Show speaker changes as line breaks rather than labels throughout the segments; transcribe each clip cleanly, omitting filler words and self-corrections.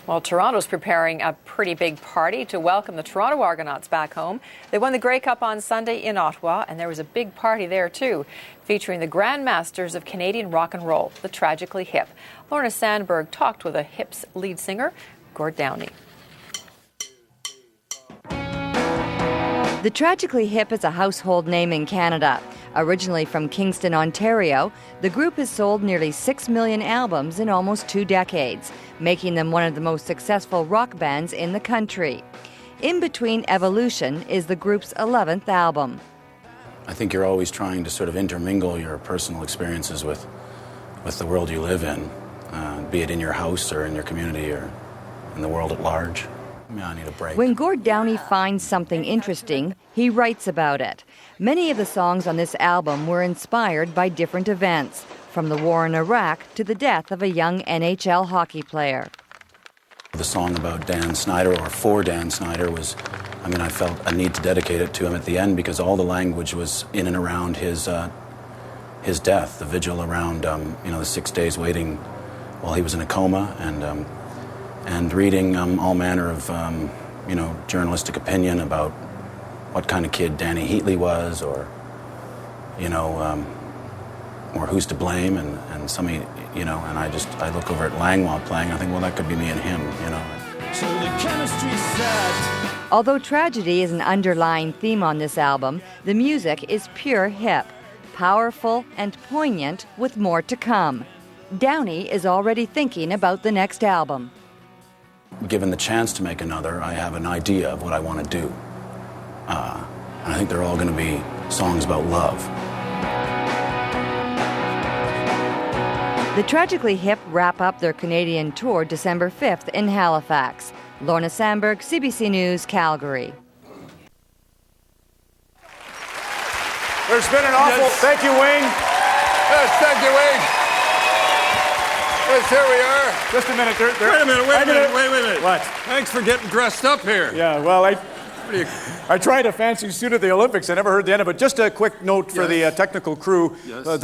Well, Toronto's preparing a pretty big party to welcome the Toronto Argonauts back home. They won the Grey Cup on Sunday in Ottawa, and there was a big party there too, featuring the Grand Masters of Canadian rock and roll, the Tragically Hip. Lorna Sandberg talked with a Hip's lead singer, Gord Downie.
The Tragically Hip is a household name in Canada. Originally from Kingston, Ontario, the group has sold nearly 6 million albums in almost 2 decades, making them one of the most successful rock bands in the country. In Between Evolution is the group's 11th album.
I think you're always trying to sort of intermingle your personal experiences with the world you live in, be it in your house or in your community or in the world at large. I need a break.
When Gord Downie finds something interesting, he writes about it. Many of the songs on this album were inspired by different events, from the war in Iraq to the death of a young NHL hockey player.
The song about Dan Snyder, or for Dan Snyder, was, I felt a need to dedicate it to him at the end because all the language was in and around his death, the vigil around, the 6 days waiting while he was in a coma, and reading all manner of, journalistic opinion about what kind of kid Danny Heatley was, or who's to blame, and somebody, and I look over at Langlois playing, I think, well, that could be me and him,
So the chemistry's set.
Although tragedy is an underlying theme on this album, the music is pure hip, powerful and poignant with more to come. Downie is already thinking about the next album.
Given the chance to make another, I have an idea of what I want to do. And I think they're all going to be songs about love.
The Tragically Hip wrap up their Canadian tour December 5th in Halifax. Lorna Sandberg, CBC News, Calgary.
There's been an awful...
Yes.
Thank you, Wayne.
Yes, thank you, Wayne. Yes, here we are.
Just a minute.
Wait a minute.
What?
Thanks for getting dressed up here.
Yeah, well, I tried a fancy suit at the Olympics. I never heard the end of it. Just a quick note for the technical crew.
Yes.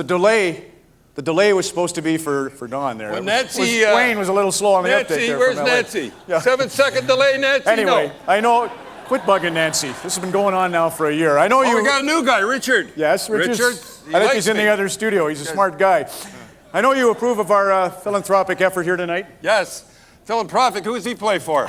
The delay was supposed to be for Don there.
Well, Nancy...
Wayne was a little slow on the update there.
Where's
from LA.
Nancy?
Yeah.
7-second delay, Nancy?
Anyway,
No.
I know... Quit bugging Nancy. This has been going on now for a year. I know you...
we got a new guy, Richard.
Yes,
Richard.
I think he's in the other studio. He's a smart guy. I know you approve of our philanthropic effort here tonight.
Yes. Philanthropic. Who does he play for?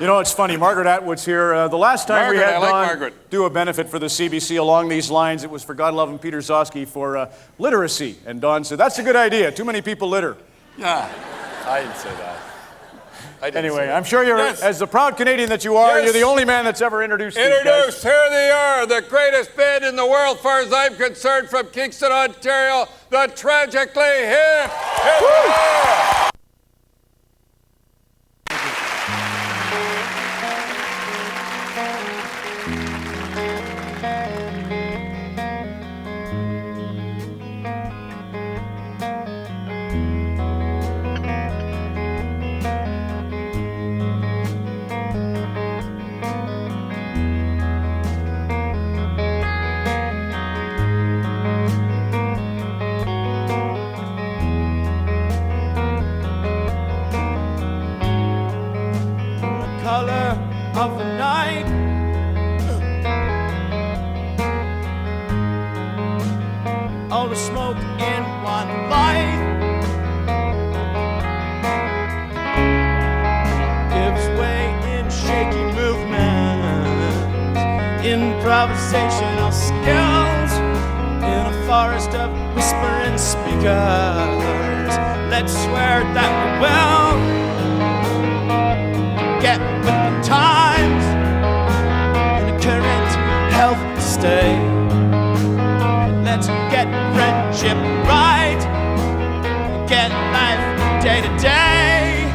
You know, it's funny. Margaret Atwood's here. The last time we had
Margaret.
Don do a benefit for the CBC along these lines, it was for God Love and Peter Zosky for literacy. And Don said, that's a good idea. Too many people litter.
Yeah. I didn't say that.
Anyway, I'm sure you're, as the proud Canadian that you are, you're the only man that's ever introduced these guys.
Here they are, the greatest band in the world, as far as I'm concerned, from Kingston, Ontario, the Tragically Hip. Here they are.
Color of the night. All the smoke in one light gives way in shaky movement, improvisational skills in a forest of whispering speakers. Let's swear that we will get with the times in the current health state. Let's get friendship right, get life day to day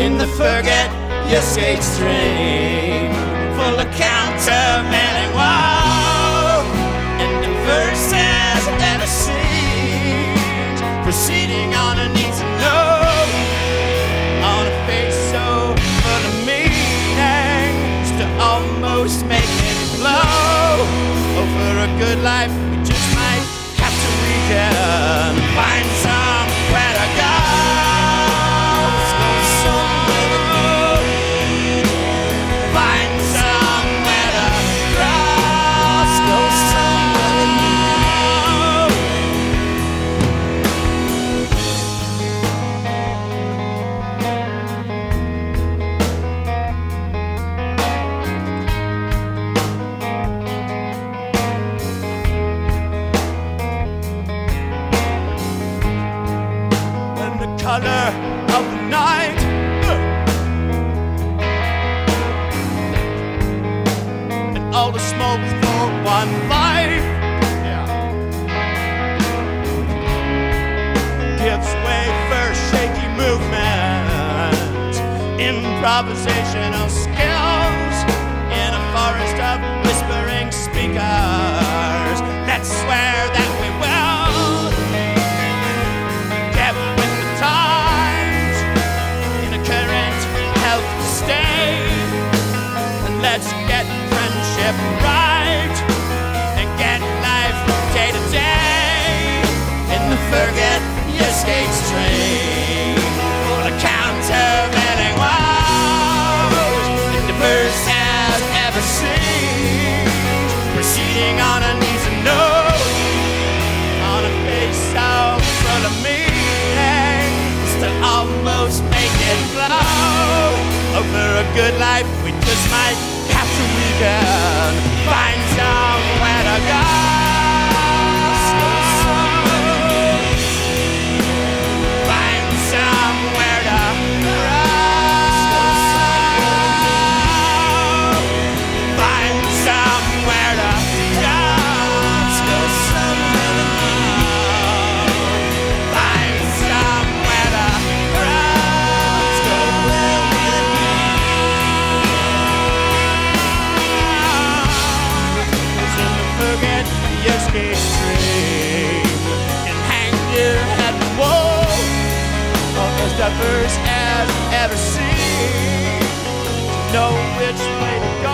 in the forget your skate stream, full of countermanding woe and the verses and a siege proceeding on a need to know, on a face so full of meaning, just to almost make it flow. Oh, for a good life, we just might have to weaken, find somewhere to go. Slow improvisational skills in a forest of whispering speakers. Let's swear that we will get with the times in a current health state, and let's get friendship right and get life day to day in the forget your skates train. On account of any woes that the verse has ever seen, proceeding on a knees and nose, on a face so full of meaning, still almost make it flow. Over a good life we just might have to weaken, find somewhere to go. Diverse as ever seen, know which way to go.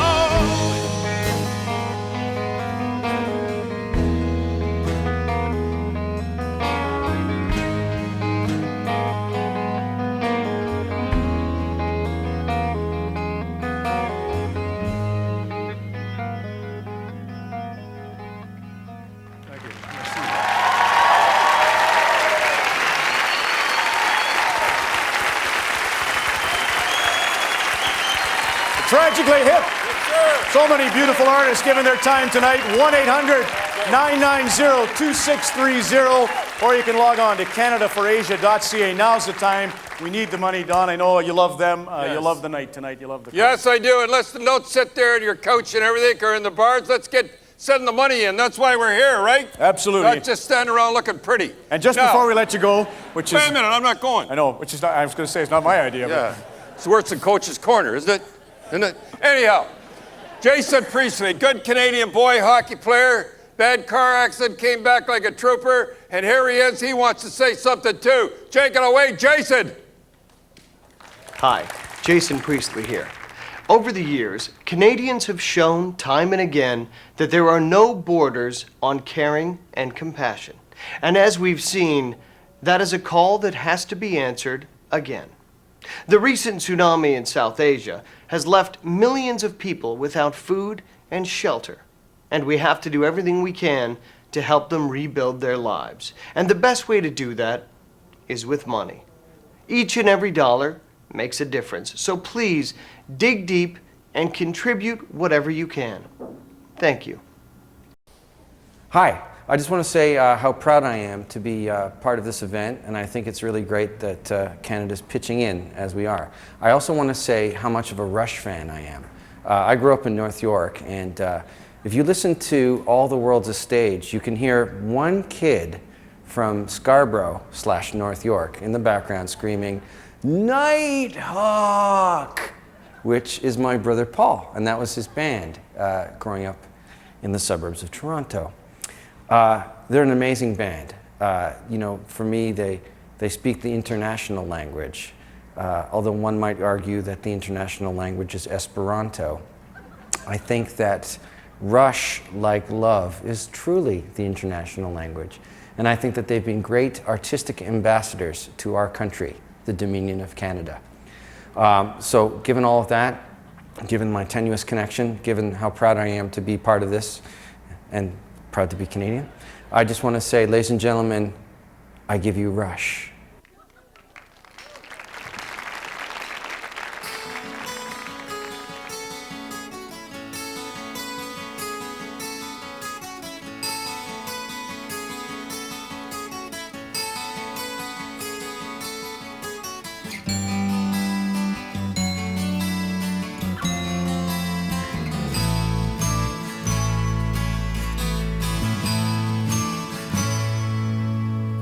Thank you. Tragically Hip. So many beautiful artists giving their time tonight. 1-800-990-2630. Or you can log on to CanadaForAsia.ca. Now's the time. We need the money, Don. I know you love them.
Yes.
You love the night tonight. You love the
Yes, I do. And listen, don't sit there on your couch and everything or in the bars. Let's get sending the money in. That's why we're here, right?
Absolutely.
Not just standing around looking pretty.
And just before we let you go, which is...
Wait a minute, I'm not going.
I know, which is not... I was going to say, it's not my idea.
Yeah. It's worse than Coach's Corner, isn't it? Isn't it? Anyhow, Jason Priestley, good Canadian boy hockey player, bad car accident, came back like a trooper, and here he is. He wants to say something too. Take it away, Jason.
Hi, Jason Priestley here. Over the years, Canadians have shown time and again that there are no borders on caring and compassion. And as we've seen, that is a call that has to be answered again. The recent tsunami in South Asia has left millions of people without food and shelter, and we have to do everything we can to help them rebuild their lives. And the best way to do that is with money. Each and every dollar makes a difference, so please dig deep and contribute whatever you can. Thank you.
Hi. I just want to say how proud I am to be part of this event, and I think it's really great that Canada's pitching in as we are. I also want to say how much of a Rush fan I am. I grew up in North York, and if you listen to All the World's a Stage, you can hear one kid from Scarborough/North York in the background screaming, "Nighthawk!" which is my brother Paul, and that was his band growing up in the suburbs of Toronto. They're an amazing band. You know, for me, they speak the international language, although one might argue that the international language is Esperanto. I think that Rush, like love, is truly the international language. And I think that they've been great artistic ambassadors to our country, the Dominion of Canada. So given all of that, given my tenuous connection, given how proud I am to be part of this, and proud to be Canadian, I just want to say, ladies and gentlemen, I give you Rush.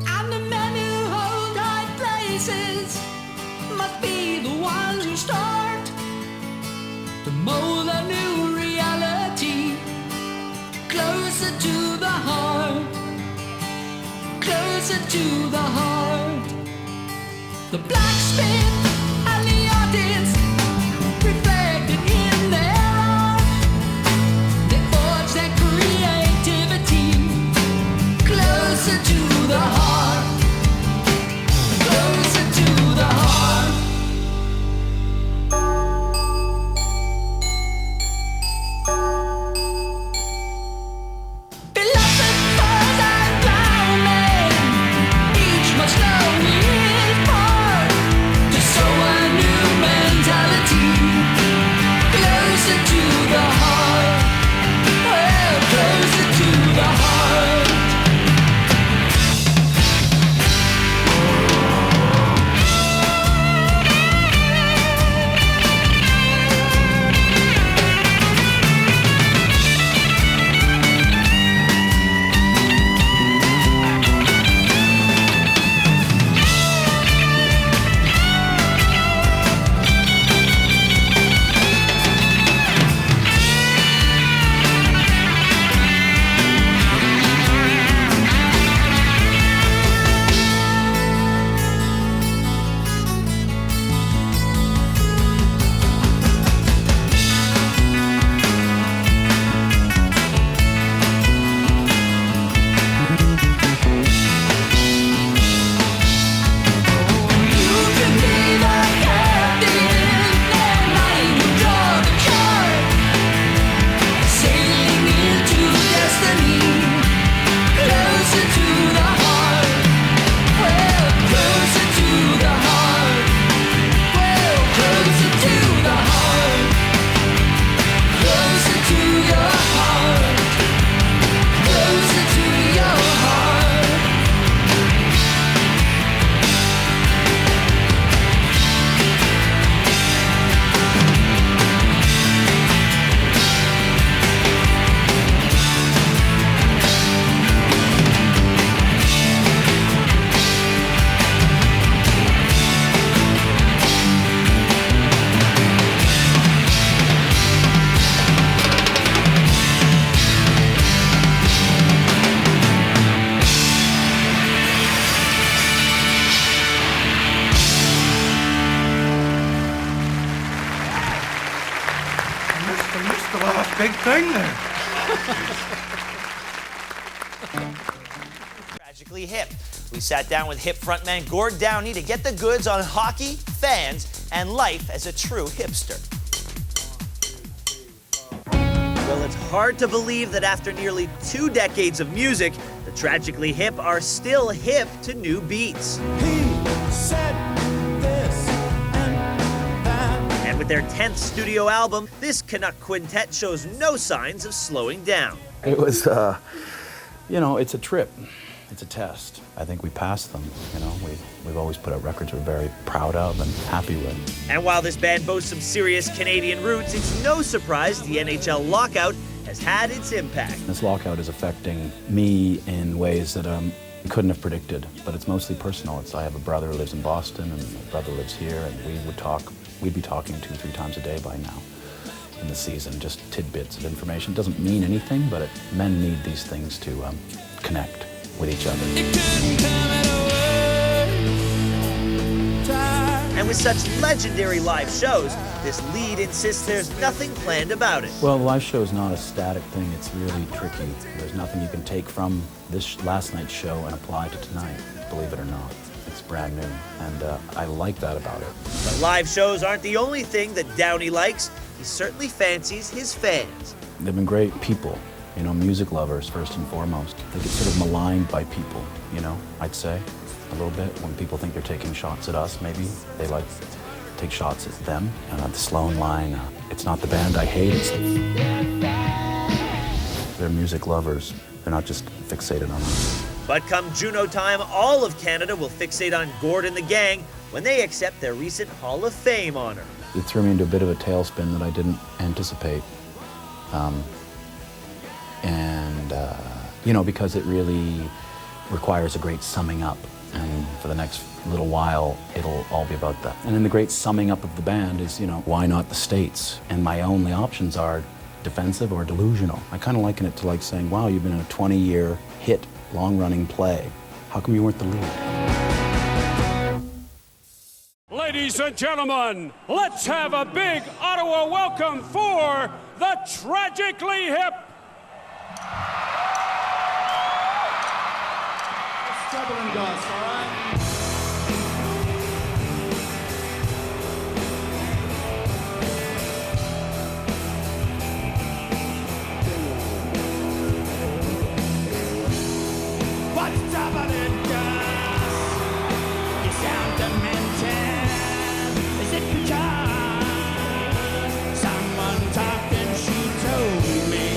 I'm the man who holds closer to the heart. The blacksmith and the audience reflected in their art. They forged their creativity closer to the heart. Closer to the heart. Philosophers and plowmen, each must know his part to sow a new mentality closer to the heart. Well, closer to the heart.
Big thing there.
Tragically Hip. We sat down with Hip frontman Gord Downie to get the goods on hockey, fans, and life as a true hipster. Well, it's hard to believe that after nearly 2 decades of music, the Tragically Hip are still hip to new beats.
He said this and that.
And with their 10th studio album, this Canuck quintet shows no signs of slowing down.
It was, you know, it's a trip. It's a test. I think we passed them, you know. We've always put out records we're very proud of and happy with.
And while this band boasts some serious Canadian roots, it's no surprise the NHL lockout has had its impact.
This lockout is affecting me in ways that I couldn't have predicted, but it's mostly personal. I have a brother who lives in Boston and my brother lives here, and we'd be talking 2-3 times a day by now in the season, just tidbits of information. It doesn't mean anything, but men need these things to connect with each other.
And with such legendary live shows, this lead insists there's nothing planned about it.
Well, the live show is not a static thing. It's really tricky. There's nothing you can take from this last night's show and apply to tonight, believe it or not. It's brand new, and I like that about it.
But live shows aren't the only thing that Downie likes. He certainly fancies his fans.
They've been great people, you know, music lovers first and foremost. They get sort of maligned by people, you know, I'd say, a little bit. When people think they're taking shots at us, maybe they like to take shots at them. And the Sloan line, it's not the band I hate, it's they're music lovers. They're not just fixated on us.
But come Juno time, all of Canada will fixate on Gord and the gang when they accept their recent Hall of Fame honor.
It threw me into a bit of a tailspin that I didn't anticipate. You know, because it really requires a great summing up. And for the next little while, it'll all be about that. And then the great summing up of the band is, you know, why not the States? And my only options are defensive or delusional. I kind of liken it to like saying, wow, you've been in a 20-year hit, long-running play. How come you weren't the lead?
Ladies and gentlemen, let's have a big Ottawa welcome for the Tragically Hip.
It's troubling, guys, all right? What's happening, guys? You sound demented. Is it because someone talking? She told me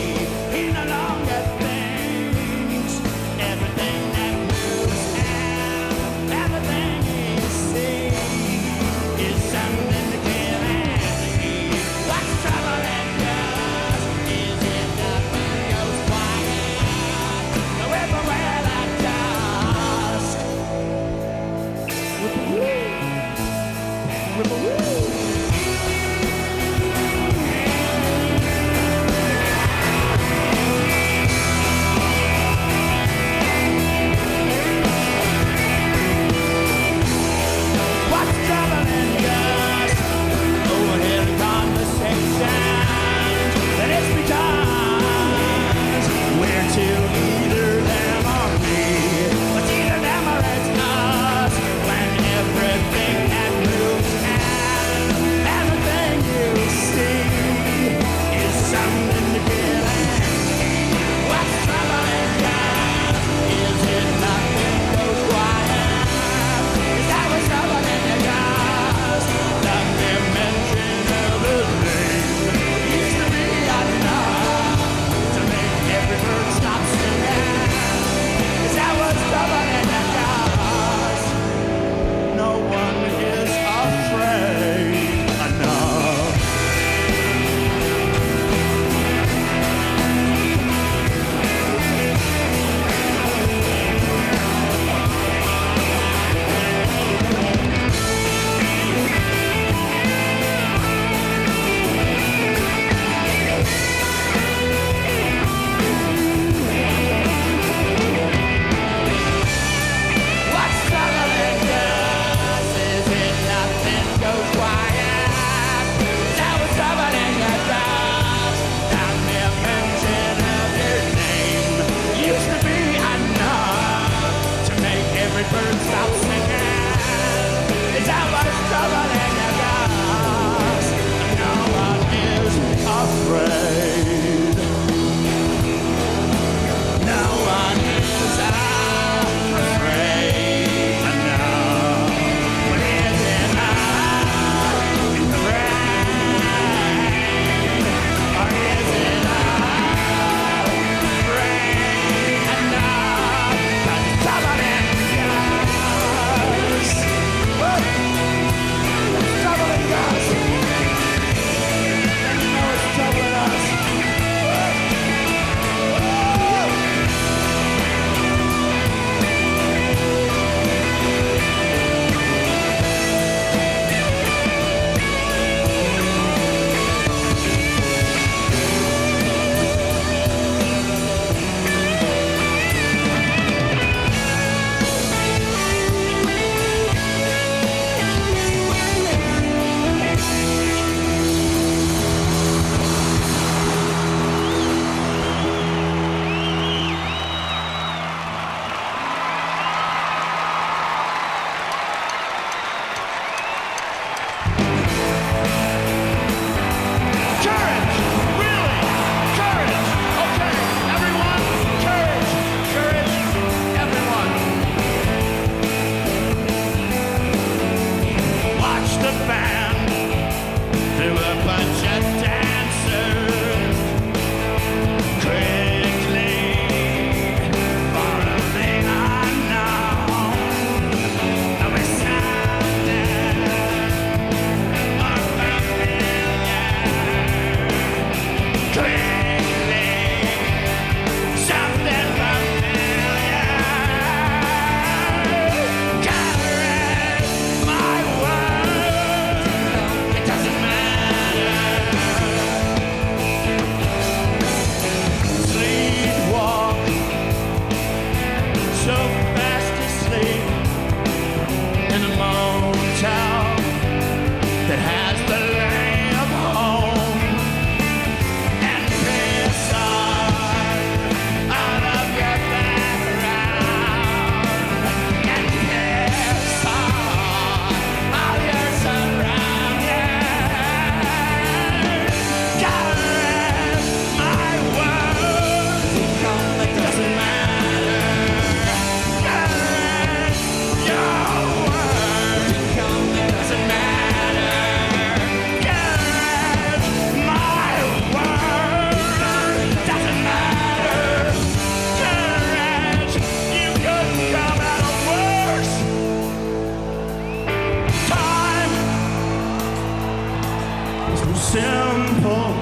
some simple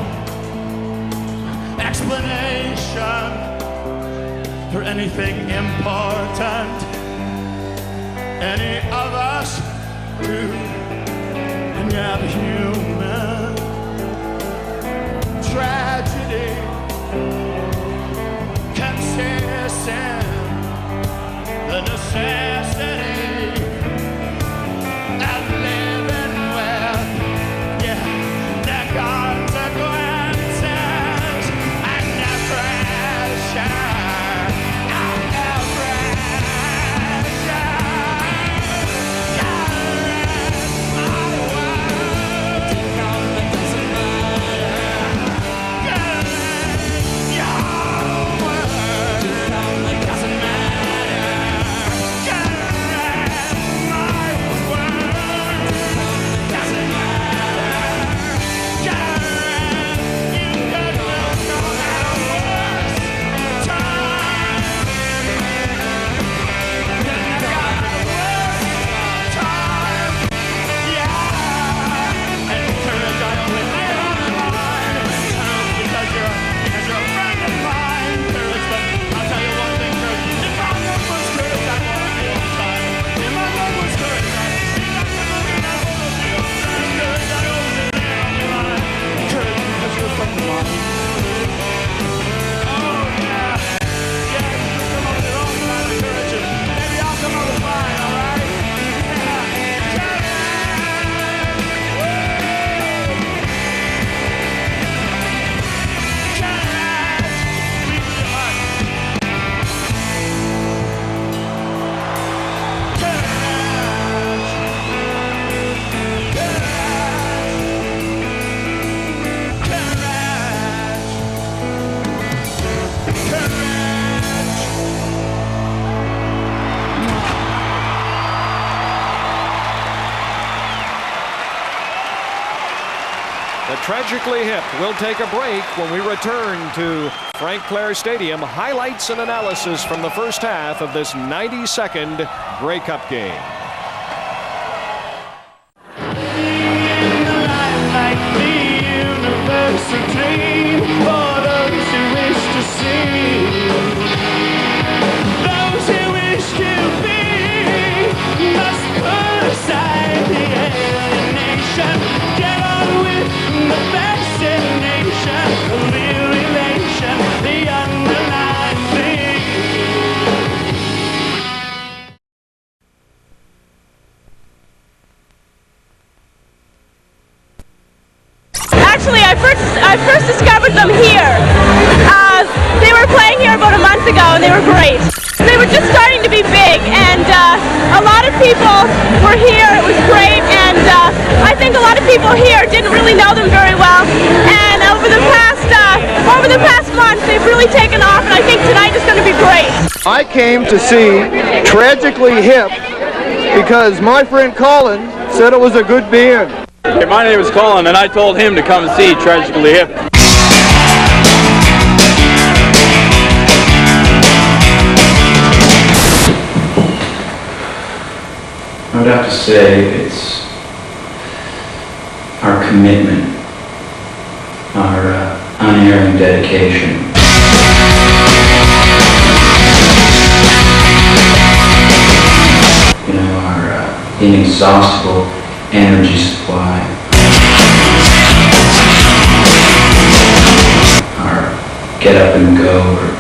explanation for anything important any of us do. And yet human tragedy consists in the necessity of living with, the consequences and the pressure of the pressure.
Tragically Hip. We'll take a break. When we return to Frank Clair Stadium, highlights and analysis from the first half of this 92nd Grey Cup game.
Like the university, for those who wish to see, those who wish to be, must put aside the alienation, get on with the fascination, the relation, the underlying thing.
Actually, I first discovered them here. They were playing here about a month ago, and they were great. They were just starting to be big, and a lot of people were here. It was great, and I think a lot of people here didn't really know them very well. And over the past month, they've really taken off, and I think tonight is going to be great.
I came to see Tragically Hip because my friend Colin said it was a good band.
Hey, my name is Colin, and I told him to come and see Tragically Hip.
I would have to say it's our commitment, our unerring dedication. You know, our inexhaustible energy supply, our get up and go, or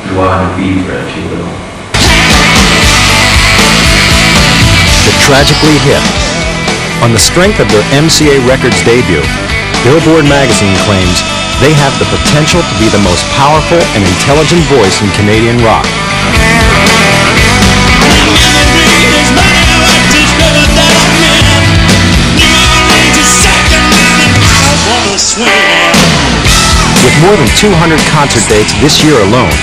joie de vivre, if you will.
The Tragically Hip. On the strength of their MCA Records debut, Billboard magazine claims they have the potential to be the most powerful and intelligent voice in Canadian rock. With more than 200 concert dates this year alone,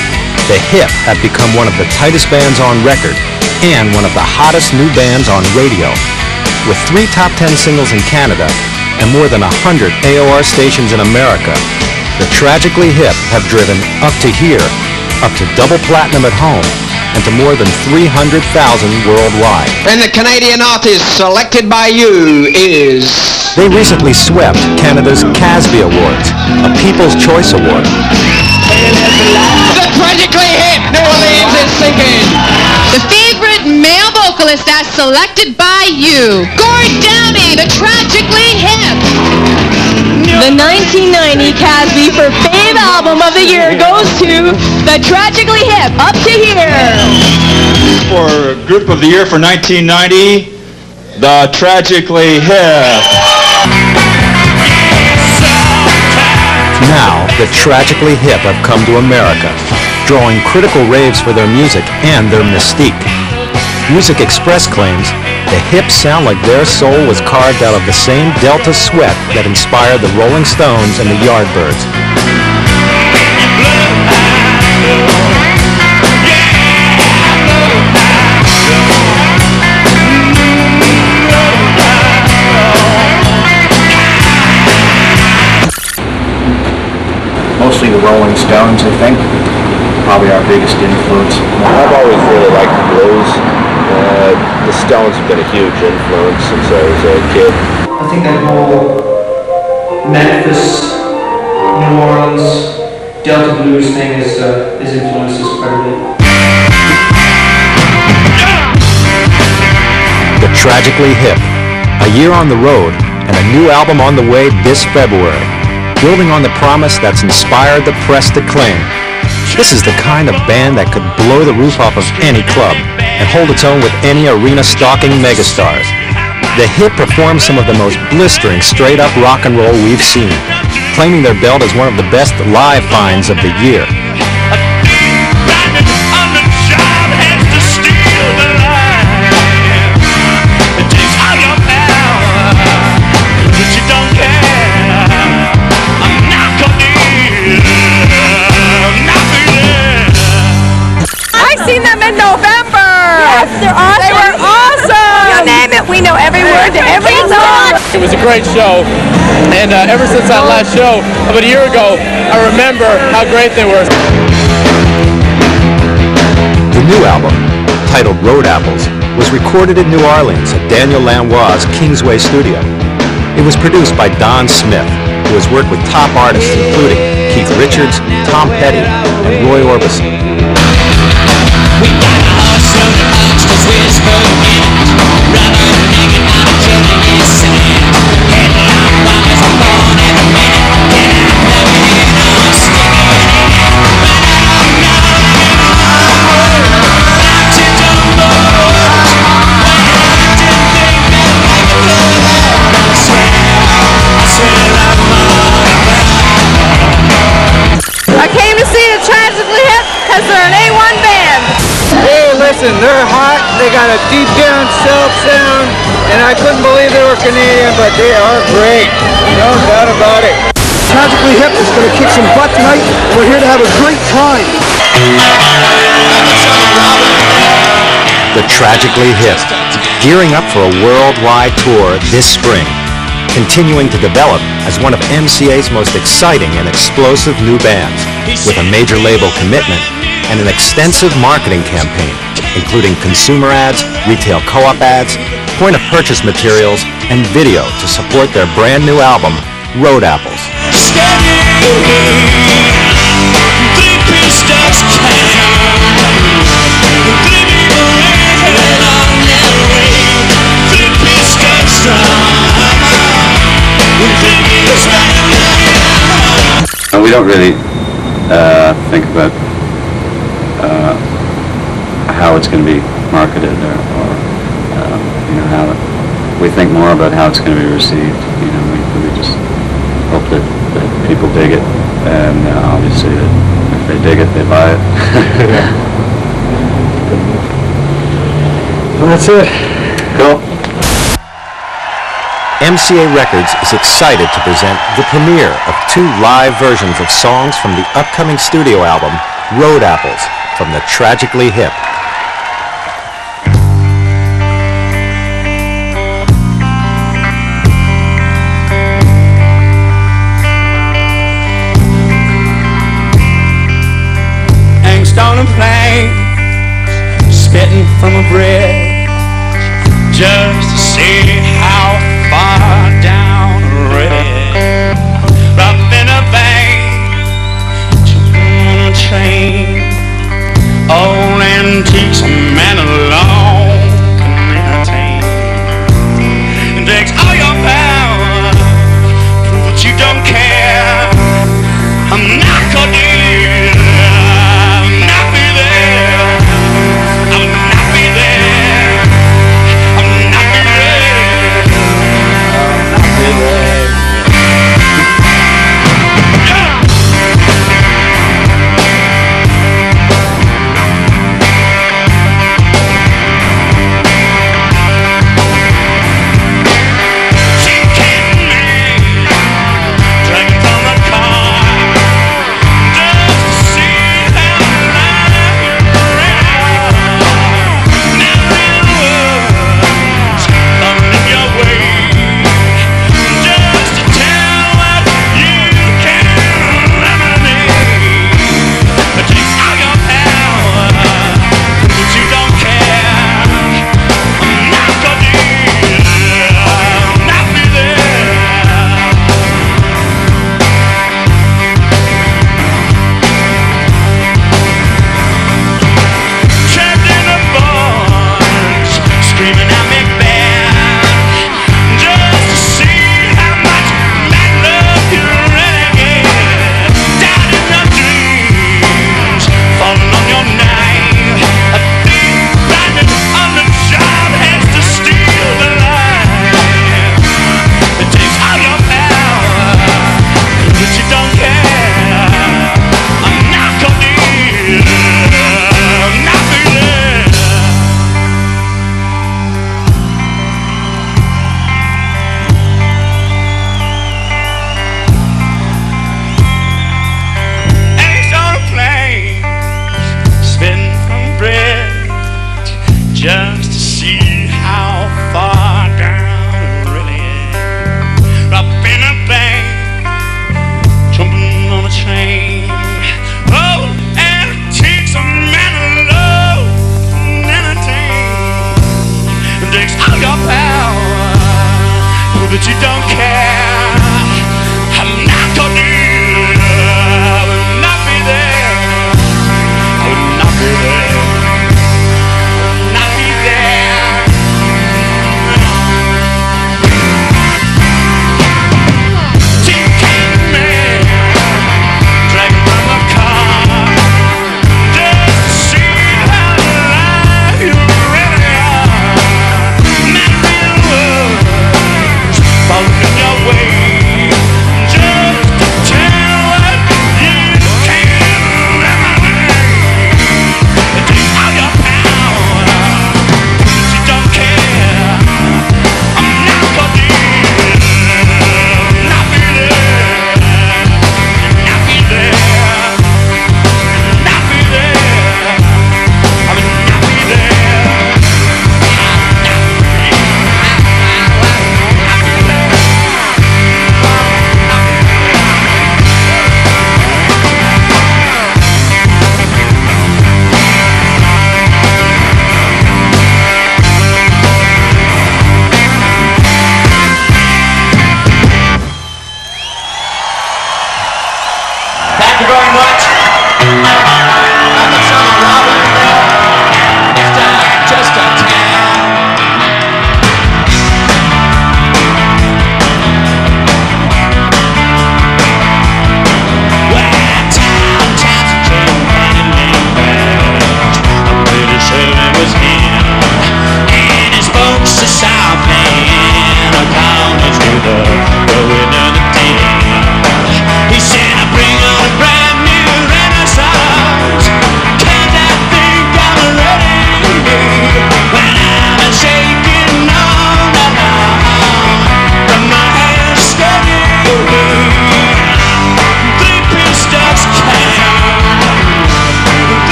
the Hip have become one of the tightest bands on record and one of the hottest new bands on radio. With 3 top 10 singles in Canada and more than 100 AOR stations in America, the Tragically Hip have driven up to here, up to double platinum at home, and to more than 300,000 worldwide.
And the Canadian artist selected by you is...
They recently swept Canada's Casby Awards, a People's Choice Award.
The Tragically Hip, New Orleans is sinking.
The favorite male vocalist as selected by you, Gord Downie, the Tragically Hip.
The 1990 Casby for Fave Album of the Year goes to the Tragically Hip. Up to here.
For Group of the Year for 1990, the Tragically Hip.
Now, the Tragically Hip have come to America, drawing critical raves for their music and their mystique. Music Express claims the Hip sound like their soul was carved out of the same Delta sweat that inspired the Rolling Stones and the Yardbirds.
Mostly the Rolling Stones, I think. Probably our biggest influence.
I've always really liked the blues. The Stones have been a huge influence since I was a kid.
I think that whole Memphis, New Orleans, Delta blues thing is influenced us quite a bit.
The Tragically Hip, a year on the road and a new album on the way this February, building on the promise that's inspired the press to claim. This is the kind of band that could blow the roof off of any club and hold its own with any arena-stalking megastars. The Hip performs some of the most blistering straight-up rock and roll we've seen, claiming their belt as one of the best live finds of the year.
Seen them in November. Yes, they're awesome. They were awesome. You name it, we know every word to every song.
It was a great show, and ever since that last show about a year ago, I remember how great they were.
The new album, titled Road Apples, was recorded in New Orleans at Daniel Lanois' Kingsway Studio. It was produced by Don Smith, who has worked with top artists including Keith Richards, Tom Petty, and Roy Orbison.
We got a horse from the arch to whisper in rubber naked on a killing his sand. Headline bombers are born every minute. Get out, plug it in, or stick it in. But I don't know how to do more. I like to think that I could have. I swear I'm more.
I came to see the Tragically Hip because they're an A1 band.
Hey, listen, they're hot, they got a deep down self sound, and I couldn't believe they were Canadian, but they are great. No doubt about it. Tragically Hip is going to kick some butt tonight. We're here to have a great time.
The Tragically Hip, gearing up for a worldwide tour this spring, continuing to develop as one of MCA's most exciting and explosive new bands, with a major label commitment and an extensive marketing campaign, including consumer ads, retail co-op ads, point-of-purchase materials, and video to support their brand new album, Road Apples.
We don't really think about how it's going to be marketed or how we think more about how it's going to be received. We just hope that people dig it, and obviously that if they dig it, they buy it.
Well, that's it.
Cool.
MCA Records is excited to present the premiere of 2 live versions of songs from the upcoming studio album, Road Apples, from the Tragically Hip.